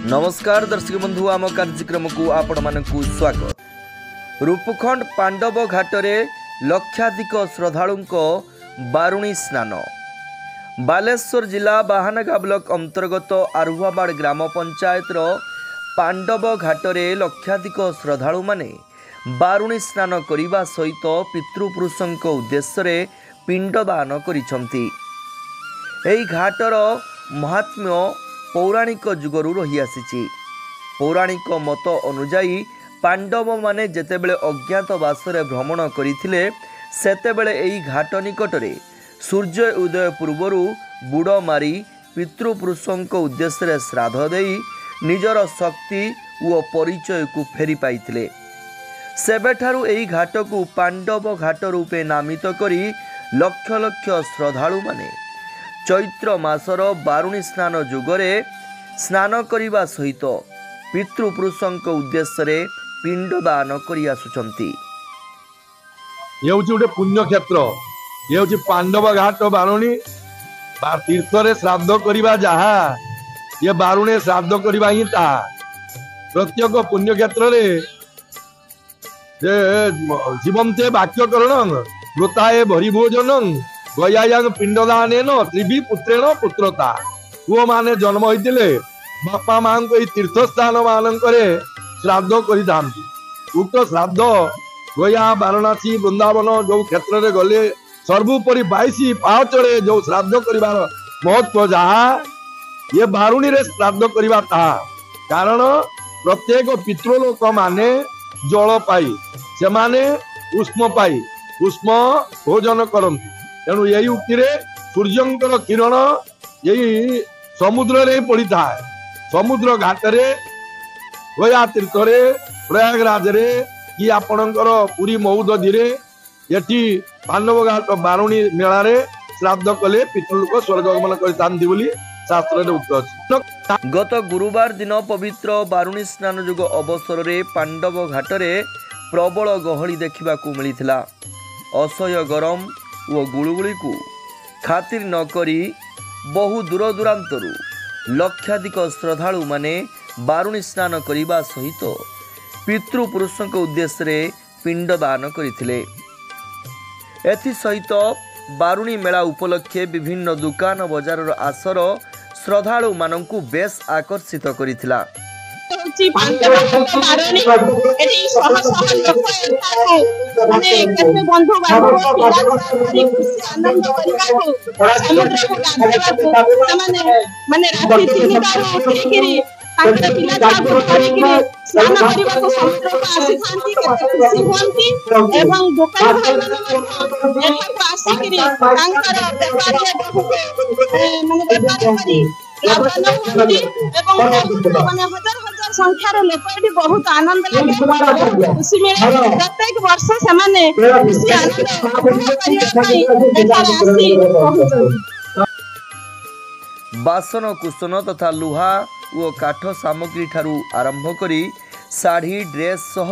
नमस्कार दर्शक बंधु आम कार्यक्रम को आपण मानकु स्वागत। रूपखंड पांडव घाटरे लक्षाधिक श्रद्धालुंको बारुणी स्नान। बालेश्वर जिला बाहानगा ब्लॉक अंतर्गत आरुहाबाड़ ग्राम पंचायतर पांडव घाटरे लक्षाधिक श्रद्धालु माने बारुणी स्नान करने सहित पितृपुरुषों उद्देश्य पिंडदान करिसेंती। एही घाटर महात्म्य पौराणिक जुगरू रही आसी। पौराणिक मत अनुजाई पांडव माने जेतेबेले अज्ञातवास भ्रमण करथिले सेतेबेले एही घाट निकटरे सूर्य उदय पूर्वरु बुड़ मारी पितृपुरुषों उद्देश्य श्राद्ध देई निजर शक्ति व परिचय को फेरी पाइथिले। सेबेठारु एही घाट को पांडव घाट रूपे नामित करी लक्ष लक्ष श्रद्धालु माने चैत्र मासर बारुणी स्नान जुगरे स्नान करने सहित पितृपुरुषों उद्देश्य पिंडदान करि आसुचंती। ये गोटे पुण्य क्षेत्र, ये पांडव घाट बारुणी तीर्थ श्राद्ध करवा जहा ये बारुणे श्राद्ध करवा ही ताहा। प्रत्येक पुण्य क्षेत्र जीवंते वाक्यकरण मृताए भरी भोजन गयायांग पिंडदान त्रिभी पुत्रेण पुत्रता। पुओ माने जन्म होइतिले बापा मां को तीर्थ स्थान मानक श्राद्ध करि उक्त श्राद्ध गया वाराणसी वृंदावन जो क्षेत्र में गले सर्वोपरि 22 पाचरे जो श्राद्ध करिवार महत्व जहा ये बारुणी रे श्राद्ध करिवा ताहा। कारण प्रत्येक पितृलोक माने जल पाई से माने उष्म पाई उष्म भोजन करती। तेणु यही उक्ति सूर्यंकर किरण यही समुद्र रे पड़ी था। समुद्र घाट रे गया तीर्थ रे प्रयागराज रे कि आपणकर पुरी मऊदधी रे यठी पांडव घाट बारुणी मेला रे श्राद्ध कले पितृलोक स्वर्गगमन करतांती बोली शास्त्र रे उक्त अछि। गत गुरुवार दिन पवित्र बारुणी स्नान जुग अवसर रे पांडव घाटरे प्रबल गहली देखा मिलता। असह्य गरम और गुळुगुळी को खातिर न करी बहु दूर दूरांतरु लक्षाधिक श्रद्धालु माने बारुणी स्नान करने सहित पितृपुरुषों उद्देश्य पिंडदान करथिले। एथि सहित बारुणी मेला उपलक्षे विभिन्न दुकान बजार आसर श्रद्धालु मानंकु बेस आकर्षित करिथिला। संख्यार लोक ये बहुत आनंद लगे खुशी मिले। प्रत्येक वर्ष से खुशी आनंद बासन कुसन तथा लुहा और काठ सामग्री ठारू आरंभ करी साड़ी ड्रेस सह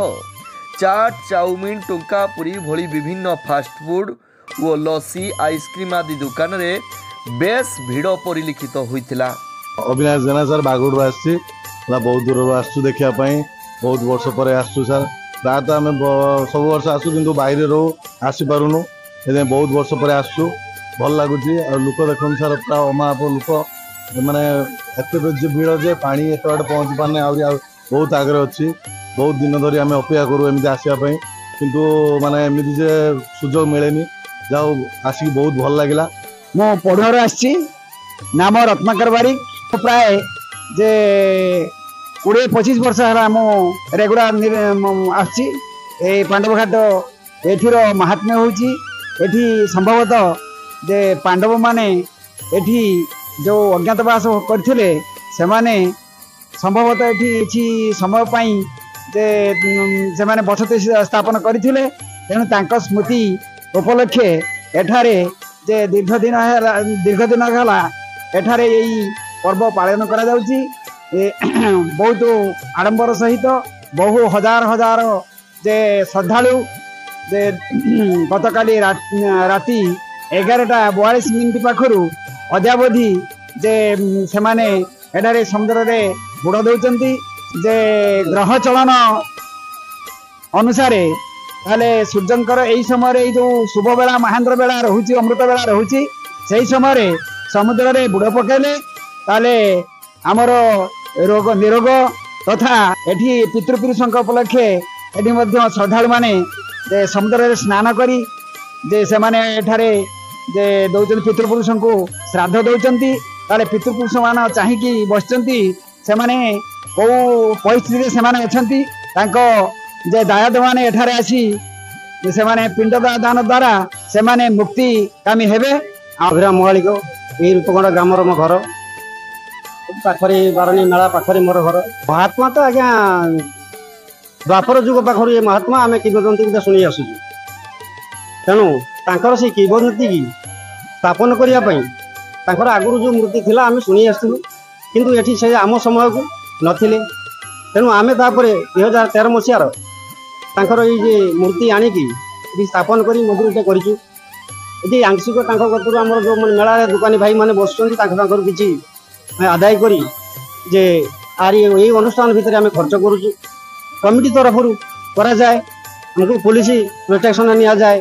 चाट चाउमिन टुंका पुरी भली विभिन्न फास्टफुड और लस्सी आइसक्रीम आदि दुकान रे बेस भिड़ परिलिखित होइतिला। अविनाश जेना सर बागुड़ आसी बहुत दूर आसु देखापी बहुत वर्ष पर आसु सर प्रायतः आम सब वर्ष आसु कि बाहर रो आसीपारूनु बहुत वर्ष पर आसु भल लगुच। लोक देखते सर पूरा अमाप लोक मैंने एत भिड़ जे पा एत बाटे पहुँची पारने आ बहुत आगे अच्छी बहुत दिन धरी आम अपेक्षा करूँ एमती आसवाई किंतु माने एमती जे सुजोग मिले जाओ आसिक बहुत भल लगे। मो पढ़ुआर आसी नाम रत्नाकर बारिक प्राय जे 20-25 वर्ष है मो रेगुलार आसी पांडव घाट एठीर महात्म्य होची। एठी संभवतः जे पांडव माने एठी जो अज्ञातवास करथिले से माने संभवतः एठी किछि समय पाई जे से माने बसति स्थापन करथिले। तेणु तांको स्मृति उपलक्षे एठारे जे दीर्घ दिन गला एठारे यही पर्व पालन करा जाउची। बहुत आडंबर सहित बहु हजार हजार जे श्रद्धालु जे गतकाली राति 11:42 पाखरु अद्यावधि जे से माने एठारे समुद्र रे ବୁଡ଼ ଦେଉଛନ୍ତି ଯେ ଗ୍ରହ ଚଳନ ଅନୁସାରେ ତାହେଲେ ସୂର୍ଯ୍ୟଙ୍କର ଏଇ ସମୟରେ ଏଇ ଯୋଉ ଶୁଭ ବେଳା ମହେନ୍ଦ୍ର ବେଳା ରହୁଛି ଅମୃତ ବେଳା ରହୁଛି ସେଇ ସମୟରେ ସମୁଦ୍ରରେ ବୁଡ଼ ପକାଇଲେ ତାହେଲେ ଆମର ରୋଗ ନିରୋଗ ତଥା ଏଠି ପିତୃପୁରୁଷଙ୍କ ଉପଲକ୍ଷେ ଏଠି ମଧ୍ୟ ଶ୍ରଦ୍ଧାଳୁମାନେ ଯେ ସମୁଦ୍ରରେ ସ୍ନାନ କରି ଯେ ସେମାନେ ଏଠାରେ ଯେ ଦଉଛନ୍ତି ପିତୃପୁରୁଷଙ୍କୁ ଶ୍ରାଦ୍ଧ ଦଉଛନ୍ତି ତାହେଲେ ପିତୃପୁରୁଷ ମାନେ ଚାହିଁକି ବସିଛନ୍ତି ସେମାନେ କୋଉ ପରିସ୍ଥିତିରେ ସେମାନେ ଅଛନ୍ତି ତାଙ୍କ ଯେ ଦାୟାଦ ମାନେ ଏଠାରେ ଆସି ସେମାନେ ପିଣ୍ଡ ଦାନ ଦ୍ୱାରା ସେମାନେ ମୁକ୍ତି କାମୀ ହେବେ। ଅଭିରାମ ମହାଳିକ ଏଇ ରୂପଗଣ୍ଡ ଗ୍ରାମର ମୋ ଘର ପାଖରେ ବାରଣୀ ମେଳା ପାଖରେ ମୋର ଘର। ମହାତ୍ମା ତ ଆଜ୍ଞା ଦ୍ୱାପର ଯୁଗ ପାଖରୁ ଏ ମହାତ୍ମା ଆମେ କିମ୍ବଦନ୍ତୀ ଶୁଣି ଆସୁଛୁ। ତେଣୁ ତାଙ୍କର ସେଇ କିମ୍ବଦନ୍ତୀକି ସ୍ଥାପନ କରିବା ପାଇଁ ତାଙ୍କର ଆଗରୁ ଯେଉଁ ମୂର୍ତ୍ତି ଥିଲା ଆମେ ଶୁଣି ଆସିଥିଲୁ କିନ୍ତୁ ଏଠି ସେ ଆମ ସମୟକୁ ନଥିଲେ। ତେଣୁ ଆମେ ତାପରେ 2013 ମସିହାର ତାଙ୍କର ଏଇ ଯେ ମୂର୍ତ୍ତି ଆଣିକି ଏଠି ସ୍ଥାପନ କରି ମନ୍ଦିରଟେ କରିଛୁ। ଏଠି ଆଂଶିକ ତାଙ୍କ କତରୁ ଆମର ଯେଉଁ ମେଳାରେ ଦୋକାନୀ ଭାଇମାନେ ବସୁଛନ୍ତି ତାଙ୍କର କିଛି ଆଦାୟ କରି ଯେ ଆରି ଏଇ ଅନୁଷ୍ଠାନ ଭିତରେ ଆମେ ଖର୍ଚ୍ଚ କରୁଛୁ। କମିଟି ତରଫରୁ କରାଯାଏ, ଆମକୁ ପୋଲିସ ପ୍ରୋଟେକ୍ସନ ନିଆଯାଏ,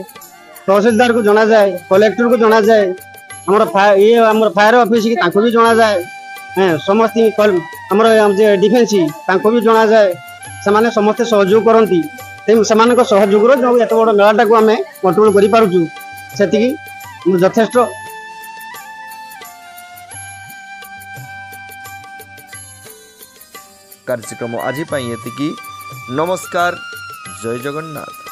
ତହସିଲଦାରକୁ ଜଣାଯାଏ, କଲେକ୍ଟରକୁ ଜଣାଯାଏ, ଆମର ଫାୟାର ଅଫିସକି ତାଙ୍କୁ ବି ଜଣାଯାଏ, ସମସ୍ତେ ଆମର ଯେ ଡିଫେନ୍ସ ତାଙ୍କୁ ବି ଜଣାଯାଏ। ସେମାନେ ସମସ୍ତେ ସହଯୋଗ କରନ୍ତି। ସେମାନଙ୍କ ସହଯୋଗରୁ ଯେଉଁ ଏତେ ବଡ଼ ମେଳାଟାକୁ ଆମେ କଣ୍ଟ୍ରୋଲ କରିପାରୁଛୁ ସେତିକି ଯଥେଷ୍ଟ। କାର୍ଯ୍ୟକ୍ରମ ଆଜି ପାଇଁ ଏତିକି। ନମସ୍କାର, ଜୟ ଜଗନ୍ନାଥ।